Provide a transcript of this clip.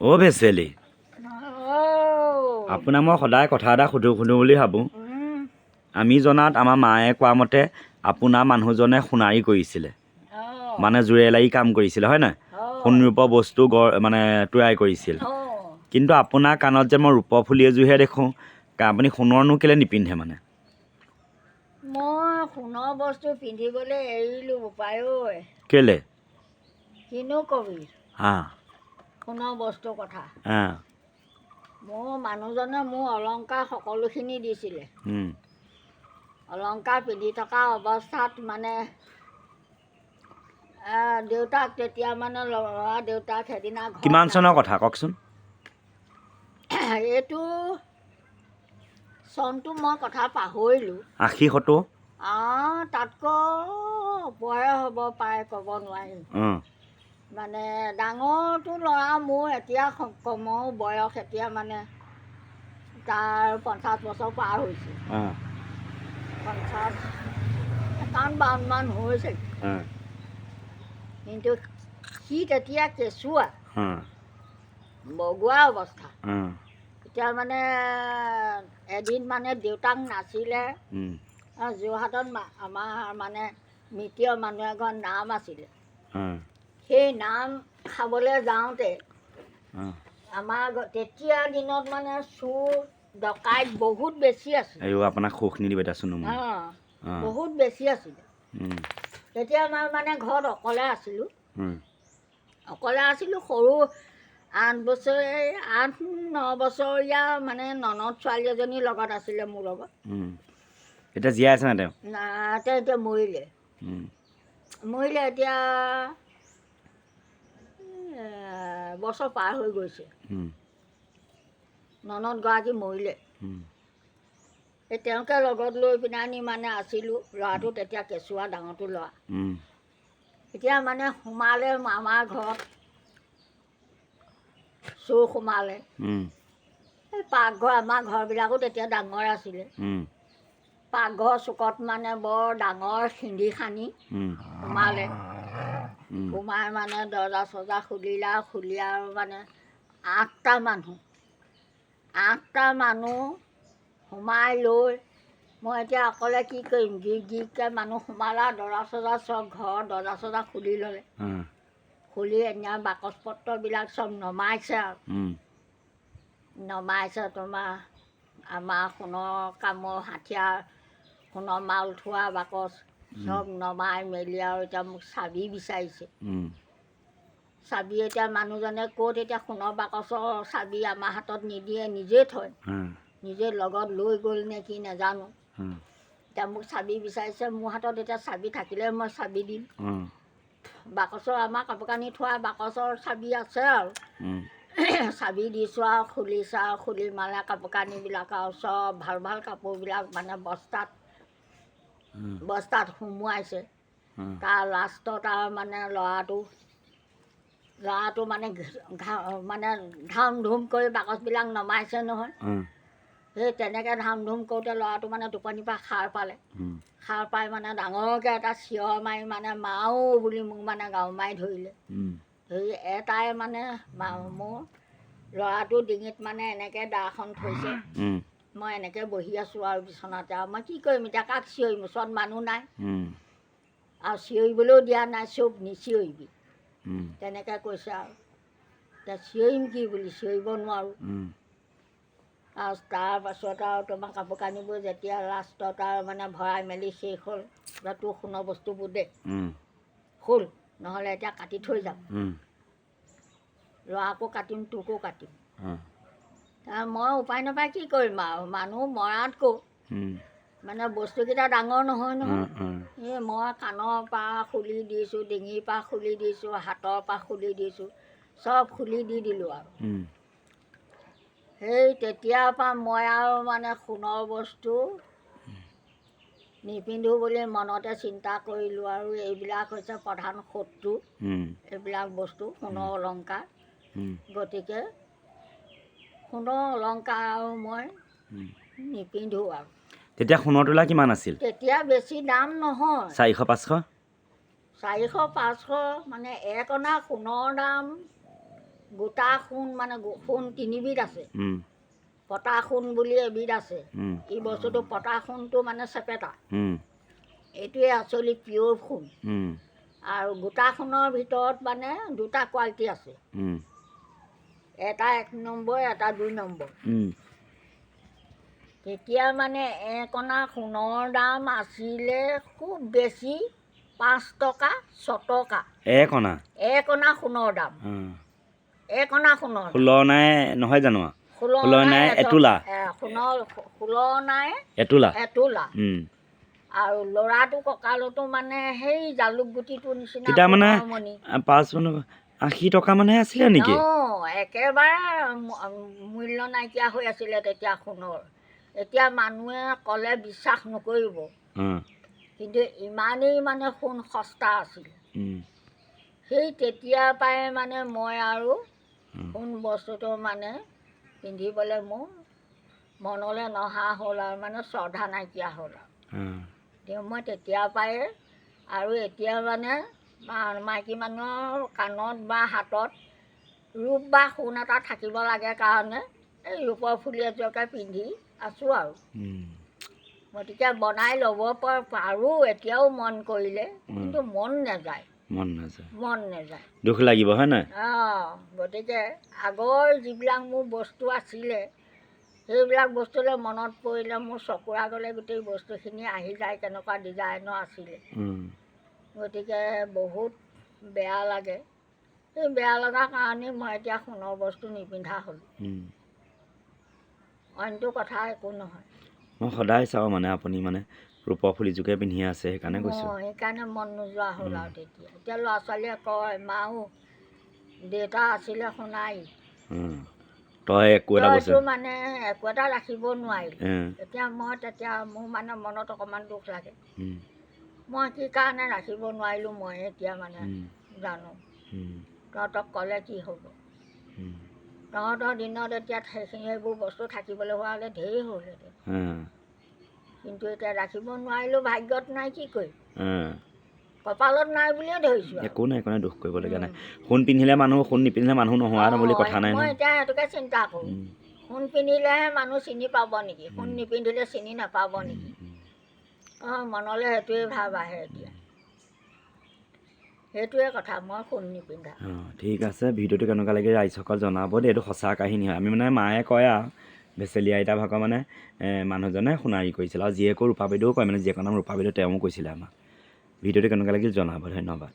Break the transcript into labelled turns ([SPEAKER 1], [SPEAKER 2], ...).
[SPEAKER 1] অ' বেচেলি আপোনাক মই সদায় কথা এটা সুধো বুলি ভাবোঁ। আমি জনাত আমাৰ মায়ে কোৱা মতে আপোনাৰ মানুহজনে সোণাৰী কৰিছিলে, মানে জুৱেলাৰী কাম কৰিছিলে, হয় নাই? সোণ ৰূপৰ বস্তু মানে তৈয়াৰ কৰিছিল। কিন্তু আপোনাৰ কাণত যে মই ৰূপৰ ফুলি এযোৰহে দেখোঁ, আপুনি সোণৰনো কেলৈ নিপিন্ধে মানে?
[SPEAKER 2] মই সোণৰ বস্তু পিন্ধিবলৈ এৰিলোঁ বোপাই ঐ।
[SPEAKER 1] কেলে?
[SPEAKER 2] কিনো কবি
[SPEAKER 1] হা
[SPEAKER 2] সোণৰ বস্তুৰ কথা।
[SPEAKER 1] হা
[SPEAKER 2] মোৰ মানুহজনে মোৰ অলংকাৰ সকলোখিনি দিছিলে। অলংকাৰ পিন্ধি থকা অৱস্থাত মানে দেউতাক তেতিয়া মানে ল'ৰা দেউতাক সেইদিনা
[SPEAKER 1] কিমান চনৰ কথা কওকচোন?
[SPEAKER 2] এইটো চনটো মই কথা পাহৰিলোঁ।
[SPEAKER 1] 80-70?
[SPEAKER 2] তাতকৈ ওপৰে হ'ব পাৰে, ক'ব নোৱাৰিম। মানে ডাঙৰটো ল'ৰা মোৰ এতিয়া কমৰ বয়স এতিয়া মানে তাৰ 50 বছৰ পাৰ হৈছে। 51-52মান হৈছে। কিন্তু সি তেতিয়া কেঁচুৱা বগোৱা অৱস্থা। এতিয়া মানে এদিন মানে দেউতাক নাছিলে, যোৰহাটত আমাৰ মানে মৃতীয় মানুহ এঘৰ নাম আছিলে। সেই নাম খাবলৈ যাওঁতে আমাৰ তেতিয়া দিনত মানে চোৰ ডকাইত বহুত বেছি আছিলে।
[SPEAKER 1] আপোনাক সুখ নিদিব এতিয়া চোন।
[SPEAKER 2] বহুত বেছি আছিলে। তেতিয়া মই মানে ঘৰত অকলে আছিলোঁ। সৰু 8-9 বছৰীয়া মানে ননদ ছোৱালী এজনী লগত আছিলে মোৰ লগত।
[SPEAKER 1] এতিয়া জীয়াই আছে নাই তেওঁ?
[SPEAKER 2] তেওঁ এতিয়া মৰিলে। এতিয়া বছৰ পাৰ হৈ গৈছে। ননদগৰাকী মৰিলে। এই তেওঁকে লগত লৈ পিনে মানে আছিলোঁ। ল'ৰাটো তেতিয়া কেঁচুৱা, ডাঙৰটো ল'ৰা। এতিয়া মানে সোমালে আমাৰ ঘৰত, চোৰ সোমালে। এই পাকঘৰ, আমাৰ ঘৰবিলাকো তেতিয়া ডাঙৰ আছিলে। পাকঘৰ চুকত মানে বৰ ডাঙৰ সিন্ধি খানি সোমালে। সোমাই মানে দৰ্জা চৰ্জা খুলি আৰু মানে 8টা মানুহ সোমাই লৈ, মই এতিয়া অকলে কি কৰিম, গিৰিককৈ মানুহ সোমালা, দৰ্জা চৰ্জা চব ঘৰৰ দৰ্জা চৰ্জা খুলি ল'লে। খুলি এনে বাকচ পত্ৰবিলাক চব নমাইছে আৰু নমাইছে তোমাৰ আমাৰ সোণৰ কামৰ হাথিয়াৰ, সোণৰ মাল থোৱা বাকচ চব নমাই মেলি আৰু এতিয়া মোক চাবি বিচাৰিছে। চাবি এতিয়া মানুহজনে ক'ত এতিয়া সোণৰ বাকচৰ চাবি আমাৰ হাতত নিদিয়ে, নিজে থয়। নিজে লগত লৈ গ'ল নে কি নাজানো। এতিয়া মোক চাবি বিচাৰিছে। মোৰ হাতত এতিয়া চাবি থাকিলে মই চাবি দিম। বাকচৰ আমাৰ কাপোৰ কানি থোৱা বাকচৰ চাবি আছে আৰু চাবি দিছোঁ আৰু খুলিছে আৰু খুলি মানে কাপোৰ কানিবিলাক আৰু চব ভাল ভাল কাপোৰবিলাক মানে বস্তাত সোমোৱাইছে। তাৰ লাষ্টত আৰু মানে ল'ৰাটো মানে ধাম ধুম কৰি বাকচবিলাক নমাইছে নহয়। সেই তেনেকৈ ধাম ধুম কৰোঁতে ল'ৰাটো মানে টোপনিৰ পৰা সাৰ পালে। সাৰ পাই মানে ডাঙৰকৈ এটা চিঞৰ মাৰি মানে মাও বুলি মোক মানে গাঁও মাৰি ধৰিলে। ধৰি এটাই মানে মোৰ ল'ৰাটোৰ ডিঙিত মানে এনেকৈ দাখন থৈছে। মই এনেকৈ বহি আছোঁ আৰু বিচনাতে। আৰু মই কি কৰিম এতিয়া, কাক চিঞৰিম, ওচৰত মানুহ নাই আৰু চিঞৰিবলৈও দিয়া নাই, চব নিচিঞৰিবি তেনেকৈ কৈছে আৰু। এতিয়া চিঞৰিম কি বুলি, চিঞৰিব নোৱাৰোঁ। আৰু তাৰপাছত আৰু তোমাৰ কাপোৰ কানিবোৰ যেতিয়া লাষ্টত আৰু মানে ভৰাই মেলি শেষ হ'ল, তোৰ সোণৰ বস্তুবোৰ দে হ'ল, নহ'লে এতিয়া কাটি থৈ যাম, ল'ৰাকো কাটিম তোকো কাটিম। মই উপায় নাপায় কি কৰিম আৰু, মানুহ মৰাতকৈ মানে বস্তুকেইটা ডাঙৰ নহয় নহয়। এই মই কাণৰ পৰা খুলি দিছোঁ, ডিঙিৰ পৰা খুলি দিছোঁ, হাতৰ পৰা খুলি দিছোঁ, চব খুলি দি দিলোঁ আৰু। সেই তেতিয়াৰ পৰা মই আৰু মানে সোণৰ বস্তু নিপিন্ধোঁ বুলি মনতে চিন্তা কৰিলোঁ আৰু এইবিলাক হৈছে প্ৰধান শত্ৰু, এইবিলাক বস্তু সোণৰ অলংকাৰ। গতিকে সোণৰ অলংকাৰ আৰু মই নিপিন্ধোঁ আৰু।
[SPEAKER 1] তেতিয়া সোণৰ তোলা কিমান আছিল?
[SPEAKER 2] তেতিয়া বেছি দাম নহয়,
[SPEAKER 1] 400-500?
[SPEAKER 2] 400-500 মানে 1 অনা সোণৰ দাম গোটা সোণ মানে সোণ তিনিবিধ আছে।
[SPEAKER 1] উম,
[SPEAKER 2] পতা সোণ বুলি এবিধ আছে।
[SPEAKER 1] উম,
[SPEAKER 2] এই বস্তুটো পতা সোণটো মানে চেপেটা,
[SPEAKER 1] উম,
[SPEAKER 2] এইটোৱে আচলি পিয়'ৰ সোণ।
[SPEAKER 1] উম,
[SPEAKER 2] আৰু গোটা সোণৰ ভিতৰত মানে দুটা কোৱালিটি আছে,
[SPEAKER 1] উম,
[SPEAKER 2] এটা 1 নম্বৰ, এটা 2 নম্বৰ।
[SPEAKER 1] উম,
[SPEAKER 2] তেতিয়া মানে 1 অনা সোণৰ দাম আছিলে খুব বেছি 5 টকা 6 টকা।
[SPEAKER 1] 1 অনা
[SPEAKER 2] 1 অনা সোণৰ দাম, 1 অনা সোণৰ দাম।
[SPEAKER 1] 16 অনাই নহয় জানো?
[SPEAKER 2] 16
[SPEAKER 1] 16 অনাই এতোলা,
[SPEAKER 2] সোণৰ 16 অনাই
[SPEAKER 1] এতোলা।
[SPEAKER 2] এতোলা।
[SPEAKER 1] উম,
[SPEAKER 2] আৰু ল'ৰাটো কঁকালতো মানে সেই জালুক গুটিটোৰ নিচিনা
[SPEAKER 1] তেতিয়া মানে
[SPEAKER 2] সোণৰ মণি।
[SPEAKER 1] 5 80 টকা মানহে আছিলে নেকি?
[SPEAKER 2] একেবাৰে মূল্য নাইকিয়া হৈ আছিলে তেতিয়া সোণৰ। এতিয়া মানুহে ক'লে বিশ্বাস নকৰিব,
[SPEAKER 1] উম,
[SPEAKER 2] কিন্তু ইমানেই মানে সোণ সস্তা আছিল।
[SPEAKER 1] উম,
[SPEAKER 2] সেই তেতিয়াৰ পৰাই মানে মই আৰু
[SPEAKER 1] উম,
[SPEAKER 2] সোণ বস্তুটো মানে পিন্ধিবলৈ মোৰ মনলৈ নহা হ'ল আৰু মানে শ্ৰদ্ধা নাইকিয়া হ'ল আৰু।
[SPEAKER 1] উম,
[SPEAKER 2] তেওঁ মই তেতিয়াৰ পৰাই আৰু এতিয়া মানে মাইকী মানুহৰ কাণত বা হাতত ৰূপ বা সোণ এটা থাকিব লাগে কাৰণে এই ৰূপৰ ফুলি এযোৰকে পিন্ধি আছোঁ আৰু।
[SPEAKER 1] উম,
[SPEAKER 2] গতিকে বনাই ল'ব পাৰোঁ এতিয়াও মন কৰিলে, কিন্তু মন নাযায়।
[SPEAKER 1] মন নাযায়,
[SPEAKER 2] মন নাযায়।
[SPEAKER 1] দুখ লাগিব হয় নাই?
[SPEAKER 2] গতিকে আগৰ যিবিলাক মোৰ বস্তু আছিলে, সেইবিলাক বস্তুলৈ মনত পৰিলে মোৰ চকুৰ আগলৈ গোটেই বস্তুখিনি আহি যায়, কেনেকুৱা ডিজাইনৰ আছিলে।
[SPEAKER 1] উম,
[SPEAKER 2] গতিকে বহুত বেয়া লাগে। সেই বেয়া লগাৰ কাৰণেই মই এতিয়া সোণৰ বস্তু নিপিন্ধা হ'লোঁ।
[SPEAKER 1] উম।
[SPEAKER 2] অইনটো কথা একো নহয়।
[SPEAKER 1] মই সদায় চাওঁ মানে আপুনি মানে ৰূপৰ ফুলিযোকে পিন্ধি আছে সেইকাৰণে কৈছোঁ।
[SPEAKER 2] সেইকাৰণে মন নোযোৱা হ'ল আৰু তেতিয়া। এতিয়া ল'ৰা ছোৱালীয়ে কয়, মাও দেউতা আছিলে সোণাৰী,
[SPEAKER 1] তই একো এটা বস্তু
[SPEAKER 2] তইতো মানে একো এটা ৰাখিব নোৱাৰিলি। এতিয়া তেতিয়া মোৰ মানে মনত অকণমান দুখ লাগে। মই কি কাৰণে ৰাখিব নোৱাৰিলোঁ মই এতিয়া মানে জানো। তহঁতক ক'লে কি হ'ব? তহঁতৰ দিনত এতিয়া সেইবোৰ বস্তু থাকিবলৈ হোৱা হ'লে ঢেৰ হ'লহেঁতেন। কিন্তু এতিয়া ৰাখিব নোৱাৰিলোঁ, ভাগ্যত নাই, কি কৰিম? কপালত নাই বুলিয়ে ধৰিছোঁ।
[SPEAKER 1] একো নাই, একো নাই, দুখ কৰিবলগীয়া নাই। সোণ পিন্ধিলে মানুহ, সোণ নিপিন্ধিলে মানুহ নোহোৱা বুলি কথা নাই
[SPEAKER 2] মই
[SPEAKER 1] নহয়।
[SPEAKER 2] এতিয়া সেইটোকে চিন্তা কৰোঁ। সোণ পিন্ধিলেহে মানুহ চিনি পাব নেকি? সোণ নিপিন্ধিলে চিনি নাপাব নেকি? মনলৈ সেইটোৱে ভাৱ আহে এতিয়া। সেইটোৱে কথা, মই সোণ নিপিন্ধা।
[SPEAKER 1] ঠিক আছে, ভিডিঅ'টো কেনেকুৱা লাগে ৰাইজসকল জনাব দেই। এইটো সঁচা কাহিনী হয়। আমি মানে মায়ে কয় আৰু ভেচেলি আইতা ভাগৰ মানে মানুহজনে সোণাৰী কৰিছিল, আৰু জীয়েকো ৰূপা বাইদেউও কয়, মানে জীয়েকৰ নাম ৰূপা বাইদেউ, তেওঁও কৈছিলে আমাক। ভিডিঅ'টো কেনেকুৱা লাগিল জনাব, ধন্যবাদ।